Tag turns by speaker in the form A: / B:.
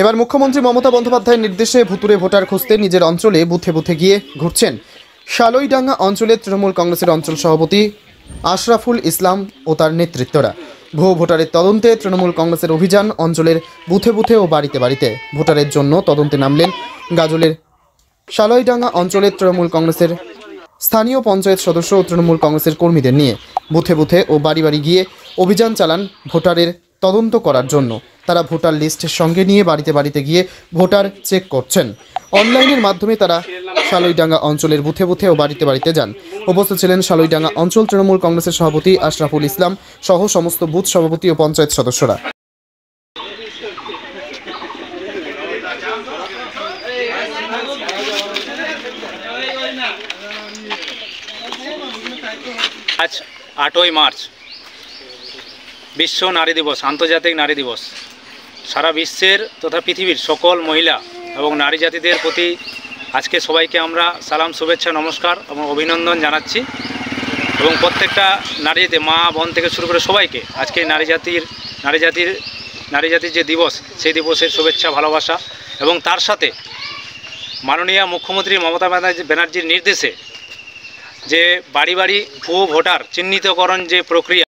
A: এবার মুখ্যমন্ত্রী মমতা বন্দ্যোপাধ্যায়ের নির্দেশে ভুতুড়ে ভোটার খুঁজতে নিজের অঞ্চলে বুথে বুথে গিয়ে ঘুরছেন শালইডাঙ্গা অঞ্চলের তৃণমূল কংগ্রেসের অঞ্চল সভাপতি আশরাফুল ইসলাম ও তার নেতৃত্বরা। ভুয়ো ভোটারের তদন্তে তৃণমূল কংগ্রেসের অভিযান অঞ্চলের বুথে বুথে ও বাড়িতে বাড়িতে। ভোটারের জন্য তদন্তে নামলেন গাজলের শালইডাঙ্গা অঞ্চলের তৃণমূল কংগ্রেসের স্থানীয় পঞ্চায়েত সদস্য ও তৃণমূল কংগ্রেসের কর্মীদের নিয়ে বুথে বুথে ও বাড়ি বাড়ি গিয়ে অভিযান চালান ভোটারের তদন্ত করার জন্য। তারা ভোটার লিস্টের সঙ্গে নিয়ে বাড়িতে বাড়িতে গিয়ে ভোটার চেক করছেন। অনলাইনের মাধ্যমে তারা শালইডাঙ্গা অঞ্চলের বুথে বুথে ও বাড়িতে বাড়িতে যান। উপস্থিত ছিলেন শালইডাঙ্গা অঞ্চল তৃণমূল কংগ্রেসের সভাপতি আশরাফুল ইসলাম সহ সমস্ত বুথ সভাপতি ও পঞ্চায়েত সদস্যরা।
B: আজ 8ই মার্চ বিশ্ব নারী দিবস, আন্তর্জাতিক নারী দিবস। সারা বিশ্বের তথা পৃথিবীর সকল মহিলা এবং নারী জাতিদের প্রতি আজকে সবাইকে আমরা সালাম, শুভেচ্ছা, নমস্কার এবং অভিনন্দন জানাচ্ছি। এবং প্রত্যেকটা নারী জাতি, মা বোন থেকে শুরু করে সবাইকে আজকে নারী জাতির যে দিবস, সেই দিবসের শুভেচ্ছা, ভালোবাসা। এবং তার সাথে মাননীয় মুখ্যমন্ত্রী মমতা ব্যানার্জির নির্দেশে যে বাড়ি বাড়ি ভুয়ো ভোটার চিহ্নিতকরণ যে প্রক্রিয়া,